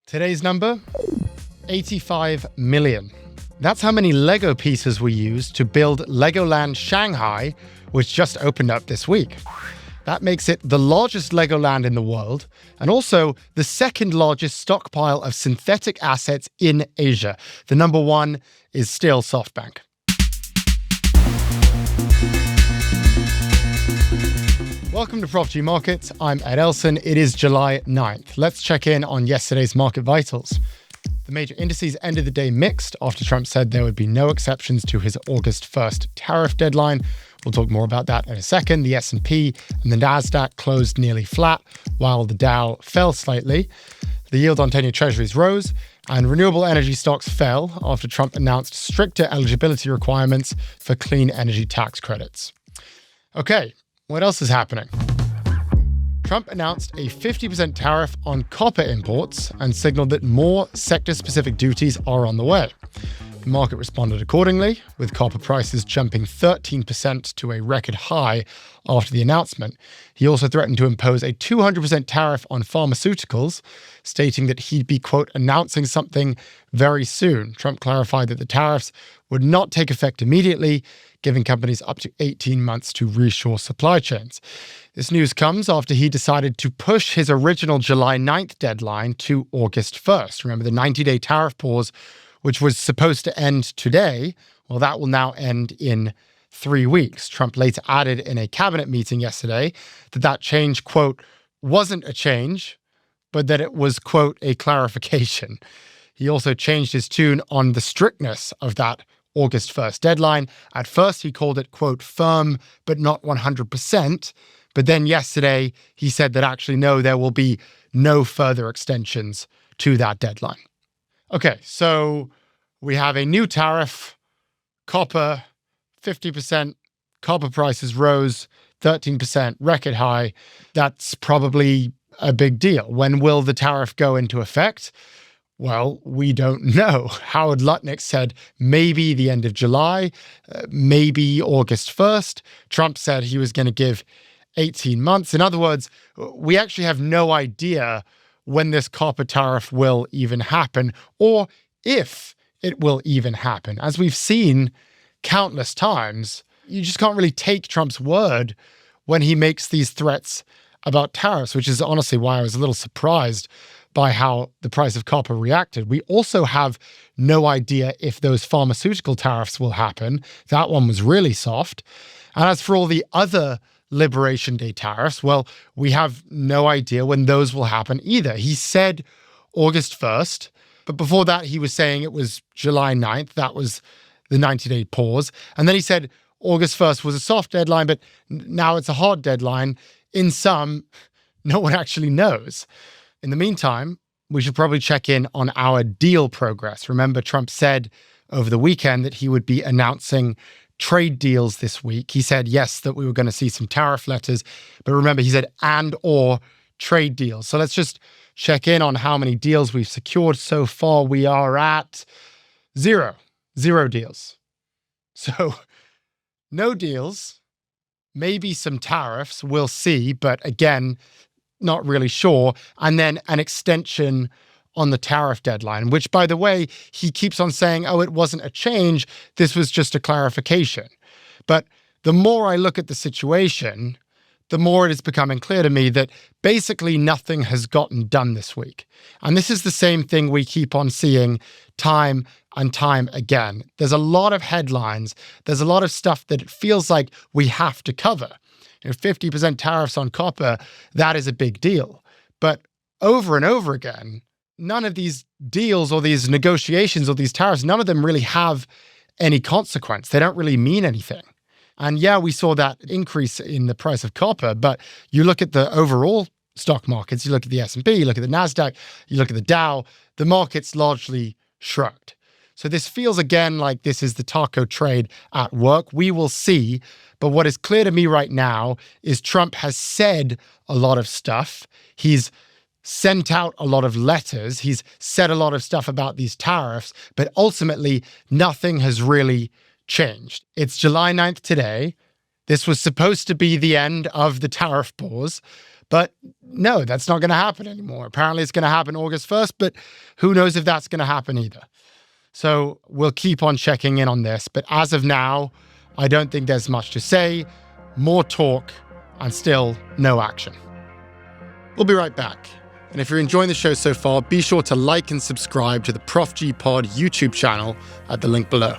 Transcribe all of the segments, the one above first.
Today's number, 85 million. That's how many Lego pieces were used to build Legoland Shanghai, which just opened up this week. That makes it the largest Legoland in the world, and also the second largest stockpile of synthetic assets in Asia. The number one is still SoftBank. Welcome to Prof Markets. I'm Ed Elson. It is July 9th. Let's check in on yesterday's market vitals. The major indices ended the day mixed after Trump said there would be no exceptions to his August 1st tariff deadline. We'll talk more about that in a second. The S&P and the Nasdaq closed nearly flat, while the Dow fell slightly. The yield on 10-year treasuries rose, and renewable energy stocks fell after Trump announced stricter eligibility requirements for clean energy tax credits. Okay, what else is happening? Trump announced a 50% tariff on copper imports and signaled that more sector-specific duties are on the way. The market responded accordingly, with copper prices jumping 13% to a record high after the announcement. He also threatened to impose a 200% tariff on pharmaceuticals, stating that he'd be, quote, announcing something very soon. Trump clarified that the tariffs would not take effect immediately, giving companies up to 18 months to reshore supply chains. This news comes after he decided to push his original July 9th deadline to August 1st. Remember, the 90-day tariff pause, which was supposed to end today, well, that will now end in 3 weeks. Trump later added in a cabinet meeting yesterday that change, quote, wasn't a change, but that it was, quote, a clarification. He also changed his tune on the strictness of that August 1st deadline. At first, he called it, quote, firm, but not 100%. But then yesterday, he said that actually, no, there will be no further extensions to that deadline. Okay, so we have a new tariff, copper, 50%, copper prices rose 13%, record high. That's probably a big deal. When will the tariff go into effect? Well, we don't know. Howard Lutnick said maybe the end of July, maybe August 1st. Trump said he was going to give 18 months. In other words, we actually have no idea when this copper tariff will even happen, or if it will even happen. As we've seen countless times, you just can't really take Trump's word when he makes these threats about tariffs, which is honestly why I was a little surprised by how the price of copper reacted. We also have no idea if those pharmaceutical tariffs will happen. That one was really soft. And as for all the other Liberation Day tariffs, well, we have no idea when those will happen either. He said August 1st, but before that, he was saying it was July 9th. That was the 90-day pause. And then he said August 1st was a soft deadline, but now it's a hard deadline. In sum, no one actually knows. In the meantime, we should probably check in on our deal progress. Remember, Trump said over the weekend that he would be announcing trade deals this week. He said, yes, that we were going to see some tariff letters, but remember, he said, and or trade deals. So let's just check in on how many deals we've secured so far. We are at zero deals. So no deals, maybe some tariffs, we'll see, but again, not really sure. And then an extension on the tariff deadline, which, by the way, he keeps on saying, oh, it wasn't a change. This was just a clarification. But the more I look at the situation, the more it is becoming clear to me that basically nothing has gotten done this week. And this is the same thing we keep on seeing time and time again. There's a lot of headlines. There's a lot of stuff that it feels like we have to cover. 50% tariffs on copper, that is a big deal. But over and over again, none of these deals or these negotiations or these tariffs, none of them really have any consequence. They don't really mean anything. And yeah, we saw that increase in the price of copper, but you look at the overall stock markets, you look at the S&P, you look at the Nasdaq, you look at the Dow, the market's largely shrugged. So this feels again like this is the taco trade at work. We will see. But what is clear to me right now is Trump has said a lot of stuff. He's sent out a lot of letters. He's said a lot of stuff about these tariffs, but ultimately nothing has really changed. It's July 9th today. This was supposed to be the end of the tariff pause, But no, that's not going to happen anymore. Apparently it's going to happen August 1st, but who knows if that's going to happen either. So we'll keep on checking in on this. But as of now, I don't think there's much to say. More talk and still no action. We'll be right back. And if you're enjoying the show so far, be sure to like and subscribe to the Prof G Pod YouTube channel at the link below.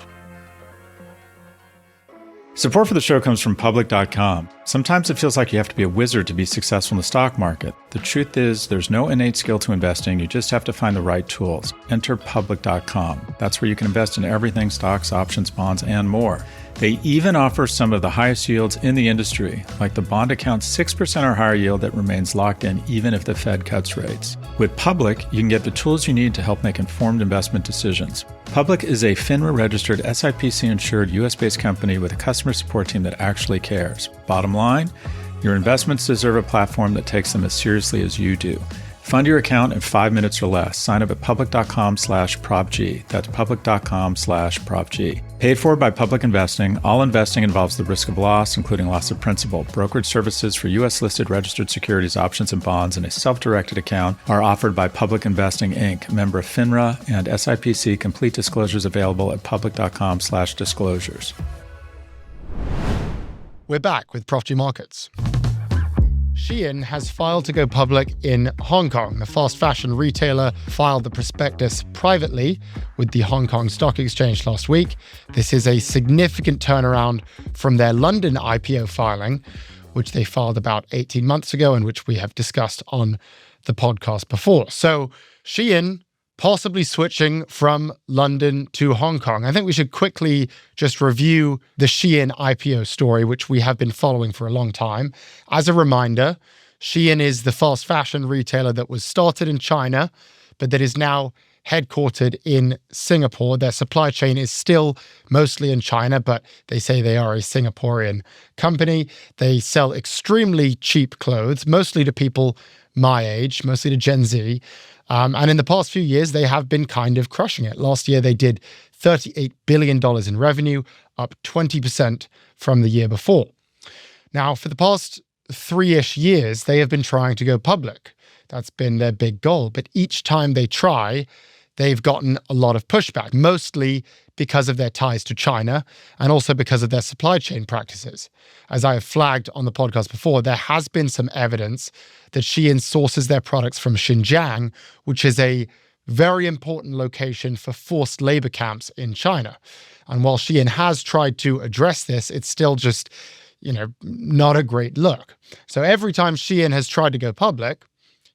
Support for the show comes from Public.com. Sometimes it feels like you have to be a wizard to be successful in the stock market. The truth is, there's no innate skill to investing. You just have to find the right tools. Enter Public.com. That's where you can invest in everything stocks, options, bonds, and more. They even offer some of the highest yields in the industry, like the bond account 6% or higher yield that remains locked in even if the Fed cuts rates. With Public, you can get the tools you need to help make informed investment decisions. Public is a FINRA-registered, SIPC-insured, US-based company with a customer support team that actually cares. Bottom line, your investments deserve a platform that takes them as seriously as you do. Fund your account in 5 minutes or less. Sign up at public.com/PropG. That's public.com/PropG. Paid for by Public Investing. All investing involves the risk of loss, including loss of principal. Brokerage services for U.S.-listed registered securities, options, and bonds, and a self-directed account are offered by Public Investing, Inc., member of FINRA and SIPC. Complete disclosures available at public.com/disclosures. We're back with Prof G Markets. Shein has filed to go public in Hong Kong. The fast fashion retailer filed the prospectus privately with the Hong Kong Stock Exchange last week. This is a significant turnaround from their London IPO filing, which they filed about 18 months ago and which we have discussed on the podcast before. So Shein possibly switching from London to Hong Kong. I think we should quickly just review the Shein IPO story, which we have been following for a long time. As a reminder, Shein is the fast fashion retailer that was started in China, but that is now headquartered in Singapore. Their supply chain is still mostly in China, but they say they are a Singaporean company. They sell extremely cheap clothes, mostly to people my age, mostly to Gen Z. And in the past few years, they have been kind of crushing it. Last year, they did $38 billion in revenue, up 20% from the year before. Now, for the past 3-ish years, they have been trying to go public. That's been their big goal. But each time they try, they've gotten a lot of pushback, mostly because of their ties to China and also because of their supply chain practices. As I have flagged on the podcast before, there has been some evidence that Shein sources their products from Xinjiang, which is a very important location for forced labor camps in China. And while Shein has tried to address this, it's still just, not a great look. So every time Shein has tried to go public,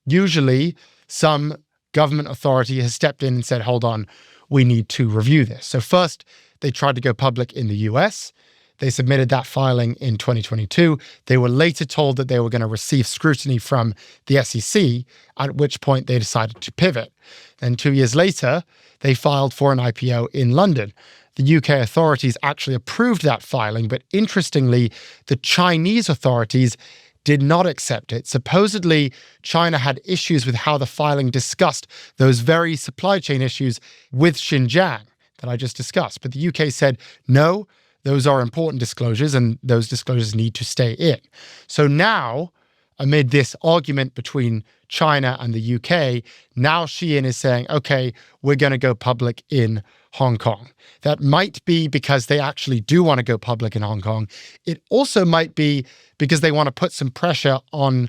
usually some government authority has stepped in and said, hold on, we need to review this. So first, they tried to go public in the US. They submitted that filing in 2022. They were later told that they were going to receive scrutiny from the SEC, at which point they decided to pivot. Then 2 years later, they filed for an IPO in London. The UK authorities actually approved that filing, but interestingly, the Chinese authorities did not accept it. Supposedly, China had issues with how the filing discussed those very supply chain issues with Xinjiang that I just discussed. But the UK said, no, those are important disclosures and those disclosures need to stay in. So now, amid this argument between China and the UK, now Shein is saying, okay, we're going to go public in Hong Kong. That might be because they actually do want to go public in Hong Kong. It also might be because they want to put some pressure on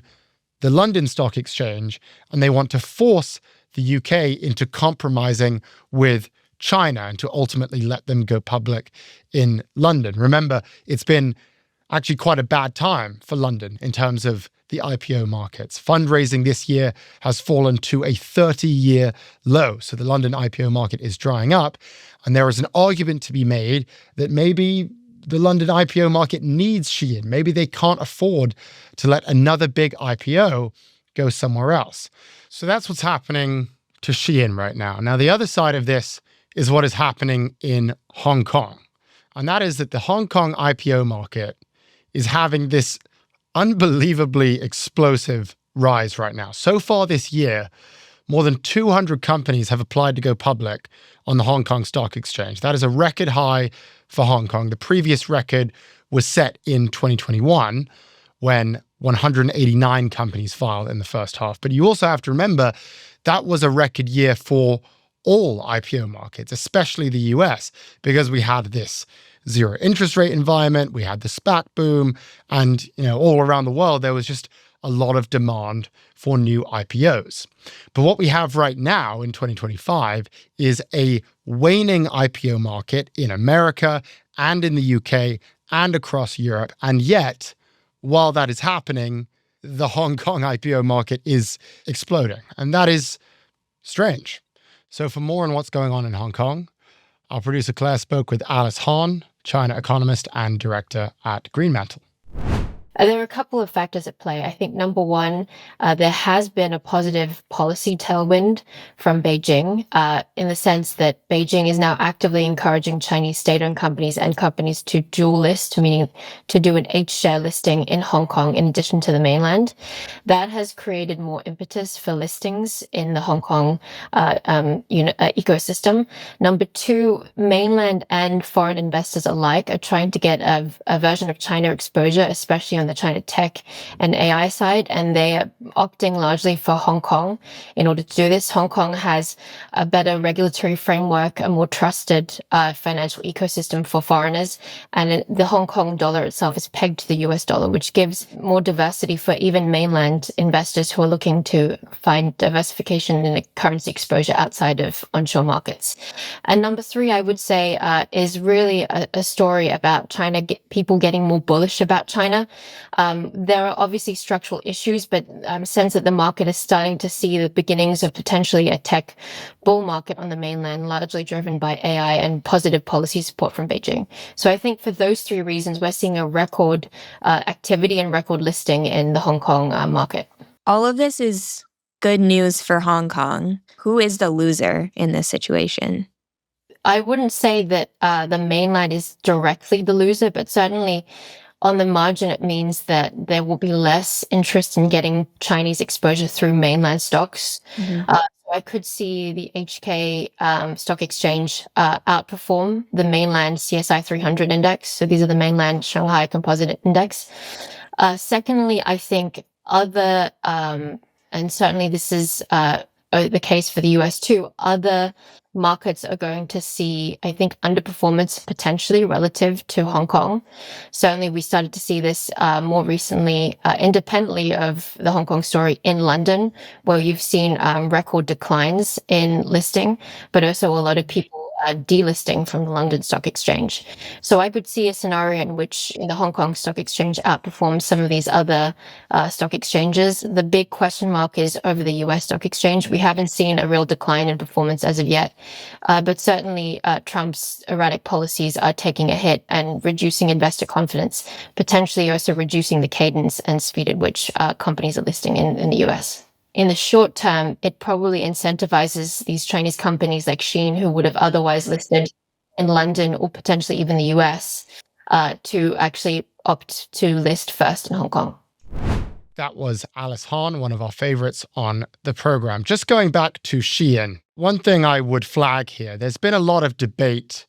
the London Stock Exchange and they want to force the UK into compromising with China and to ultimately let them go public in London. Remember, it's been actually quite a bad time for London in terms of the IPO markets. Fundraising this year has fallen to a 30-year low. So the London IPO market is drying up. And there is an argument to be made that maybe the London IPO market needs Shein. Maybe they can't afford to let another big IPO go somewhere else. So that's what's happening to Shein right now. Now, the other side of this is what is happening in Hong Kong. And that is that the Hong Kong IPO market is having this unbelievably explosive rise right now. So far this year, more than 200 companies have applied to go public on the Hong Kong Stock Exchange. That is a record high for Hong Kong. The previous record was set in 2021 when 189 companies filed in the first half. But you also have to remember that was a record year for all IPO markets, especially the US, because we had this zero interest rate environment, we had the SPAC boom, and all around the world, there was just a lot of demand for new IPOs. But what we have right now in 2025 is a waning IPO market in America and in the UK and across Europe. And yet, while that is happening, the Hong Kong IPO market is exploding. And that is strange. So for more on what's going on in Hong Kong, our producer Claire spoke with Alice Hahn, China economist and director at Greenmantle. There are a couple of factors at play. I think number one, there has been a positive policy tailwind from Beijing in the sense that Beijing is now actively encouraging Chinese state-owned companies and companies to dual list, meaning to do an H-share listing in Hong Kong in addition to the mainland. That has created more impetus for listings in the Hong Kong ecosystem. Number two, mainland and foreign investors alike are trying to get a version of China exposure, especially on the China tech and AI side, and they are opting largely for Hong Kong in order to do this. Hong Kong has a better regulatory framework, a more trusted financial ecosystem for foreigners, and the Hong Kong dollar itself is pegged to the US dollar, which gives more diversity for even mainland investors who are looking to find diversification in a currency exposure outside of onshore markets. And number three, I would say, is really a story about China, people getting more bullish about China. There are obviously structural issues, but sense that the market is starting to see the beginnings of potentially a tech bull market on the mainland, largely driven by AI and positive policy support from Beijing. So I think for those three reasons, we're seeing a record activity and record listing in the Hong Kong market. All of this is good news for Hong Kong. Who is the loser in this situation? I wouldn't say that the mainland is directly the loser, but certainly on the margin, it means that there will be less interest in getting Chinese exposure through mainland stocks. So I could see the HK stock exchange outperform the mainland CSI 300 index. So these are the mainland Shanghai Composite Index. Secondly, I think other, and certainly this is the case for the US too, other markets are going to see, I think, underperformance potentially relative to Hong Kong. Certainly, we started to see this more recently, independently of the Hong Kong story in London, where you've seen record declines in listing, but also a lot of people delisting from the London Stock Exchange. So I could see a scenario in which the Hong Kong Stock Exchange outperforms some of these other stock exchanges. The big question mark is over the US Stock Exchange. We haven't seen a real decline in performance as of yet, but certainly Trump's erratic policies are taking a hit and reducing investor confidence, potentially also reducing the cadence and speed at which companies are listing in the US. In the short term, it probably incentivizes these Chinese companies like Shein, who would have otherwise listed in London or potentially even the US, to actually opt to list first in Hong Kong. That was Alice Hahn, one of our favorites on the program. Just going back to Shein, one thing I would flag here, there's been a lot of debate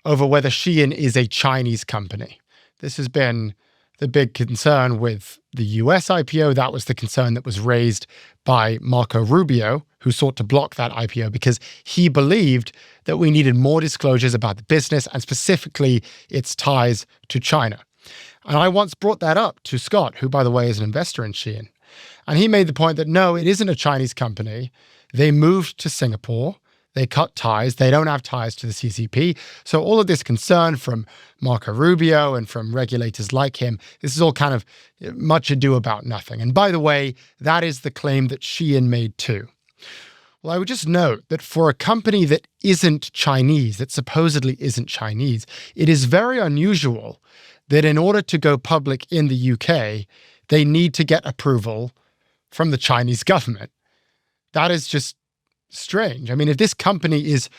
over whether Shein is a Chinese company. This has been the big concern with the US IPO. That was the concern that was raised by Marco Rubio, who sought to block that IPO because he believed that we needed more disclosures about the business and specifically its ties to China. And I once brought that up to Scott, who, by the way, is an investor in Shein. And he made the point that no, it isn't a Chinese company. They moved to Singapore. They cut ties. They don't have ties to the CCP. So all of this concern from Marco Rubio and from regulators like him, this is all kind of much ado about nothing. And by the way, that is the claim that Shein made too. Well, I would just note that for a company that isn't Chinese, that supposedly isn't Chinese, it is very unusual that in order to go public in the UK, they need to get approval from the Chinese government. That is just strange. I mean, if this company is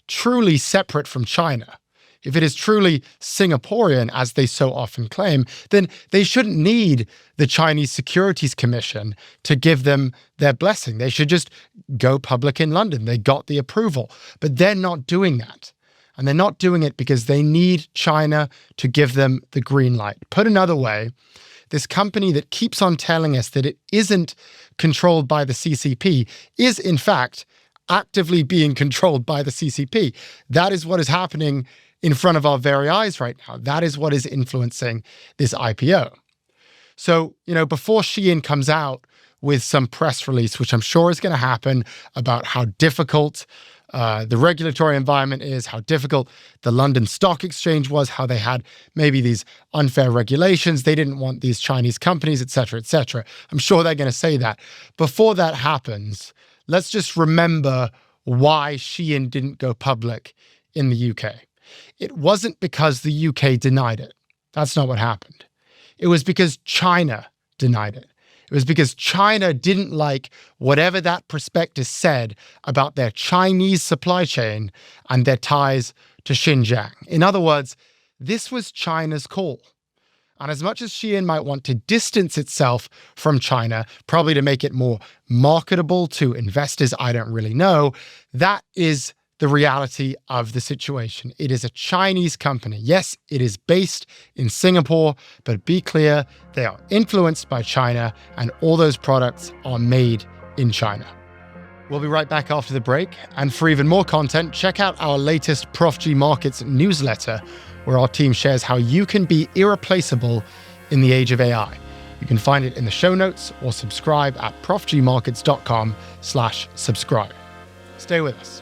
truly separate from China, if it is truly Singaporean, as they so often claim, then they shouldn't need the Chinese Securities Commission to give them their blessing. They should just go public in London. They got the approval, but they're not doing that. And they're not doing it because they need China to give them the green light. Put another way, this company that keeps on telling us that it isn't controlled by the CCP, is in fact actively being controlled by the CCP. That is what is happening in front of our very eyes right now. That is what is influencing this IPO. So, before Shein comes out with some press release, which I'm sure is going to happen, about how difficult the regulatory environment is, how difficult the London Stock Exchange was, how they had maybe these unfair regulations, they didn't want these Chinese companies, et cetera, et cetera. I'm sure they're going to say that. Before that happens, let's just remember why Shein didn't go public in the UK. It wasn't because the UK denied it. That's not what happened. It was because China denied it. It was because China didn't like whatever that prospectus said about their Chinese supply chain and their ties to Xinjiang. In other words, this was China's call. And as much as Shein might want to distance itself from China, probably to make it more marketable to investors, I don't really know, that is the reality of the situation. It is a Chinese company. Yes, it is based in Singapore, but be clear, they are influenced by China and all those products are made in China. We'll be right back after the break. And for even more content, check out our latest Prof G Markets newsletter, where our team shares how you can be irreplaceable in the age of AI. You can find it in the show notes or subscribe at profgmarkets.com/subscribe. Stay with us.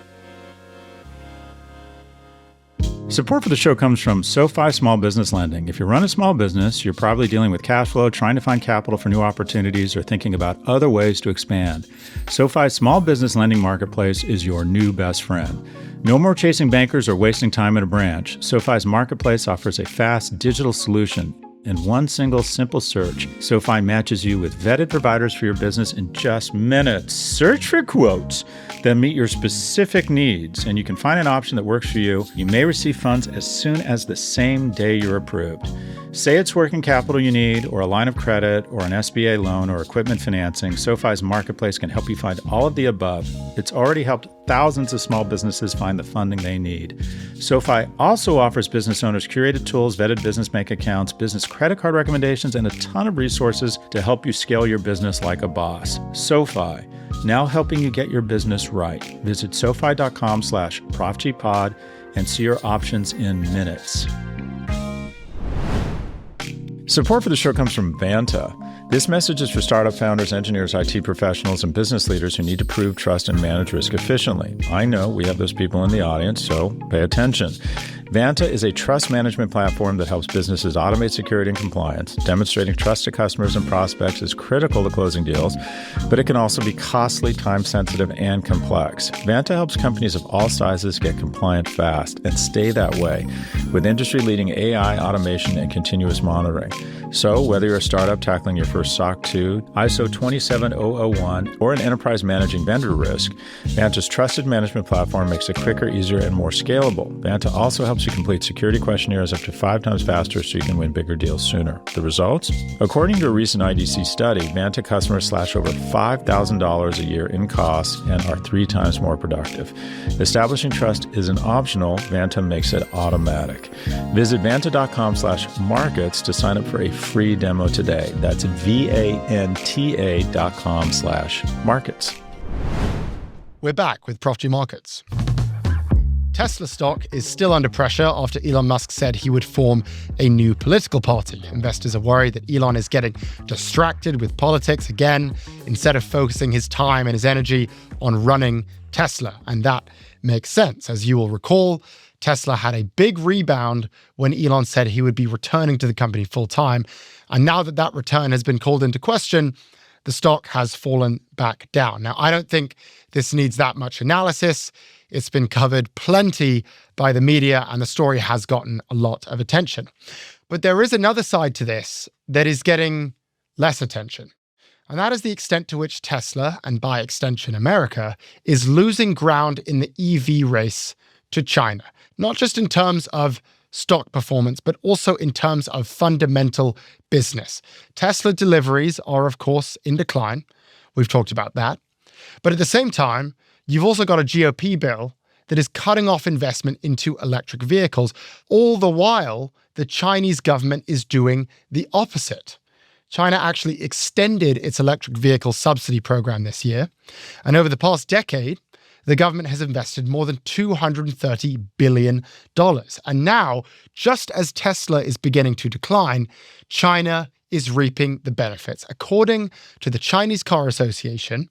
Support for the show comes from SoFi Small Business Lending. If you run a small business, you're probably dealing with cash flow, trying to find capital for new opportunities, or thinking about other ways to expand. SoFi's Small Business Lending Marketplace is your new best friend. No more chasing bankers or wasting time at a branch. SoFi's Marketplace offers a fast digital solution. In one single simple search, SoFi matches you with vetted providers for your business in just minutes. Search for quotes that meet your specific needs, and you can find an option that works for you. You may receive funds as soon as the same day you're approved. Say it's working capital you need, or a line of credit, or an SBA loan, or equipment financing. SoFi's Marketplace can help you find all of the above. It's already helped thousands of small businesses find the funding they need. SoFi also offers business owners curated tools, vetted business bank accounts, business credit card recommendations, and a ton of resources to help you scale your business like a boss. SoFi, now helping you get your business right. Visit sofi.com/ProfGPod and see your options in minutes. Support for the show comes from Vanta. This message is for startup founders, engineers, IT professionals, and business leaders who need to prove, trust, and manage risk efficiently. I know we have those people in the audience, so pay attention. Vanta is a trust management platform that helps businesses automate security and compliance. Demonstrating trust to customers and prospects is critical to closing deals, but it can also be costly, time-sensitive, and complex. Vanta helps companies of all sizes get compliant fast and stay that way with industry-leading AI, automation, and continuous monitoring. So whether you're a startup tackling your first SOC 2, ISO 27001, or an enterprise managing vendor risk, Vanta's trusted management platform makes it quicker, easier, and more scalable. Vanta also helps you complete security questionnaires up to 5 times faster so you can win bigger deals sooner. The results? According to a recent IDC study, Vanta customers slash over $5,000 a year in costs and are 3 times more productive. Establishing trust isn't optional. Vanta makes it automatic. Visit vanta.com/markets to sign up for a free demo today. That's vanta.com/markets. We're back with Prof G Markets. Tesla stock is still under pressure after Elon Musk said he would form a new political party. Investors are worried that Elon is getting distracted with politics again, instead of focusing his time and his energy on running Tesla. And that makes sense. As you will recall, Tesla had a big rebound when Elon said he would be returning to the company full time. And now that that return has been called into question, the stock has fallen back down. Now, I don't think this needs that much analysis. It's been covered plenty by the media, and the story has gotten a lot of attention. But there is another side to this that is getting less attention. And that is the extent to which Tesla, and by extension America, is losing ground in the EV race to China. Not just in terms of stock performance, but also in terms of fundamental business. Tesla deliveries are, of course, in decline. We've talked about that. But at the same time, you've also got a GOP bill that is cutting off investment into electric vehicles. All the while, the Chinese government is doing the opposite. China actually extended its electric vehicle subsidy program this year. And over the past decade, the government has invested more than $230 billion. And now, just as Tesla is beginning to decline, China is reaping the benefits. According to the Chinese Car Association,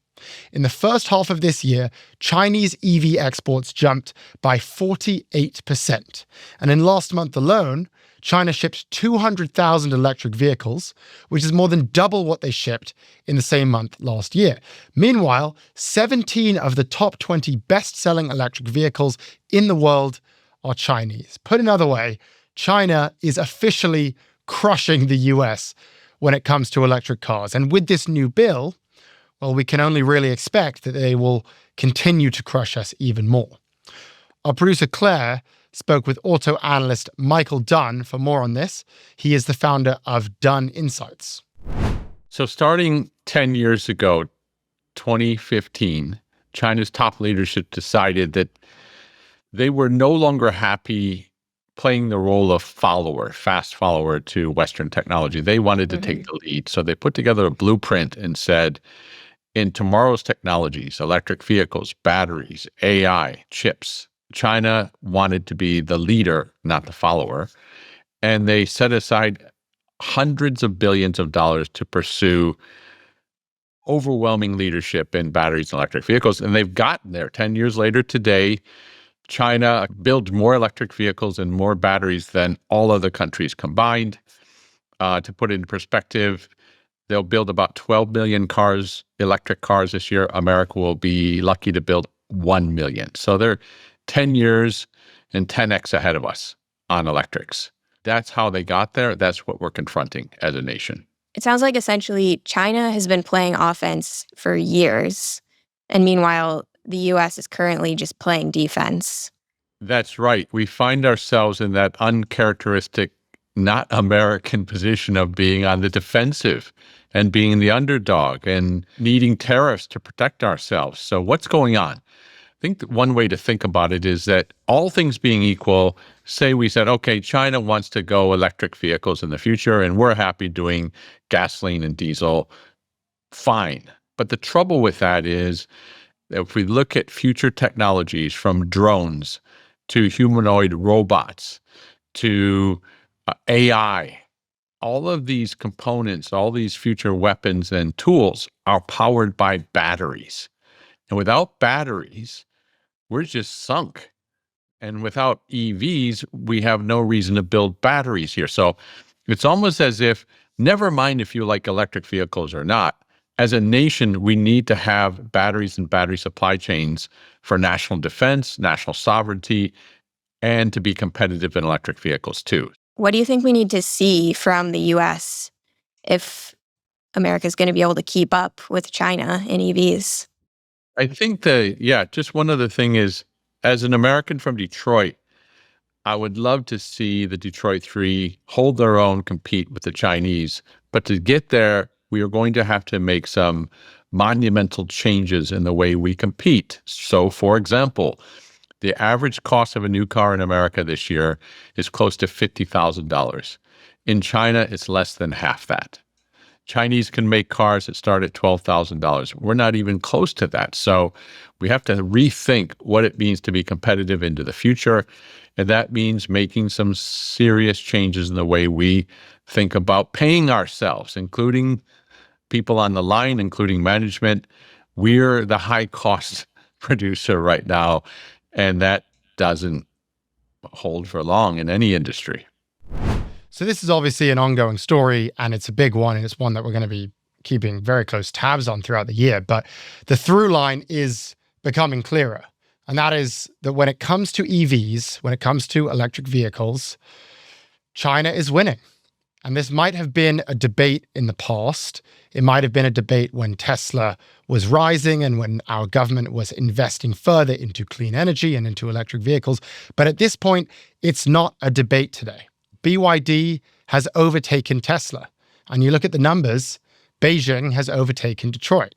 in the first half of this year, Chinese EV exports jumped by 48%. And in last month alone, China shipped 200,000 electric vehicles, which is more than double what they shipped in the same month last year. Meanwhile, 17 of the top 20 best-selling electric vehicles in the world are Chinese. Put another way, China is officially crushing the US when it comes to electric cars. And with this new bill, well, we can only really expect that they will continue to crush us even more. Our producer Claire spoke with auto analyst Michael Dunne for more on this. He is the founder of Dunne Insights. So starting 10 years ago, 2015, China's top leadership decided that they were no longer happy playing the role of fast follower to Western technology. They wanted to take the lead. So they put together a blueprint and said, in tomorrow's technologies, electric vehicles, batteries, AI, chips, China wanted to be the leader, not the follower. And they set aside hundreds of billions of dollars to pursue overwhelming leadership in batteries and electric vehicles. And they've gotten there. 10 years later today, China builds more electric vehicles and more batteries than all other countries combined. To put it in perspective, they'll build about 12 million cars, electric cars this year. America will be lucky to build 1 million. So they're 10 years and 10x ahead of us on electrics. That's how they got there. That's what we're confronting as a nation. It sounds like essentially China has been playing offense for years. And meanwhile, the US is currently just playing defense. That's right. We find ourselves in that uncharacteristic, not American position of being on the defensive and being the underdog and needing tariffs to protect ourselves. So what's going on? I think that one way to think about it is that all things being equal, say we said, okay, China wants to go electric vehicles in the future and we're happy doing gasoline and diesel, fine. But the trouble with that is that if we look at future technologies from drones to humanoid robots to AI, all of these components, all these future weapons and tools are powered by batteries. And without batteries, we're just sunk. And without EVs, we have no reason to build batteries here. So it's almost as if, never mind if you like electric vehicles or not, as a nation, we need to have batteries and battery supply chains for national defense, national sovereignty, and to be competitive in electric vehicles too. What do you think we need to see from the US if America is going to be able to keep up with China in EVs? I think just one other thing is, as an American from Detroit, I would love to see the Detroit 3 hold their own, compete with the Chinese. But to get there, we are going to have to make some monumental changes in the way we compete. So, for example, the average cost of a new car in America this year is close to $50,000. In China, it's less than half that. Chinese can make cars that start at $12,000. We're not even close to that. So we have to rethink what it means to be competitive into the future. And that means making some serious changes in the way we think about paying ourselves, including people on the line, including management. We're the high cost producer right now, and that doesn't hold for long in any industry. So this is obviously an ongoing story, and it's a big one, and it's one that we're going to be keeping very close tabs on throughout the year. But the through line is becoming clearer. And that is that when it comes to EVs, when it comes to electric vehicles, China is winning. And this might have been a debate in the past. It might have been a debate when Tesla was rising and when our government was investing further into clean energy and into electric vehicles. But at this point, it's not a debate today. BYD has overtaken Tesla. And you look at the numbers, Beijing has overtaken Detroit.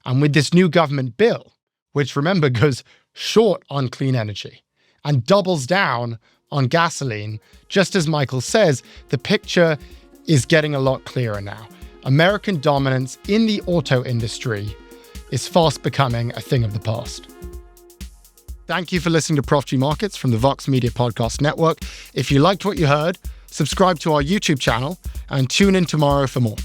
And with this new government bill, which remember goes short on clean energy and doubles down on gasoline, just as Michael says, the picture is getting a lot clearer now. American dominance in the auto industry is fast becoming a thing of the past. Thank you for listening to Prof G Markets from the Vox Media Podcast Network. If you liked what you heard, subscribe to our YouTube channel and tune in tomorrow for more.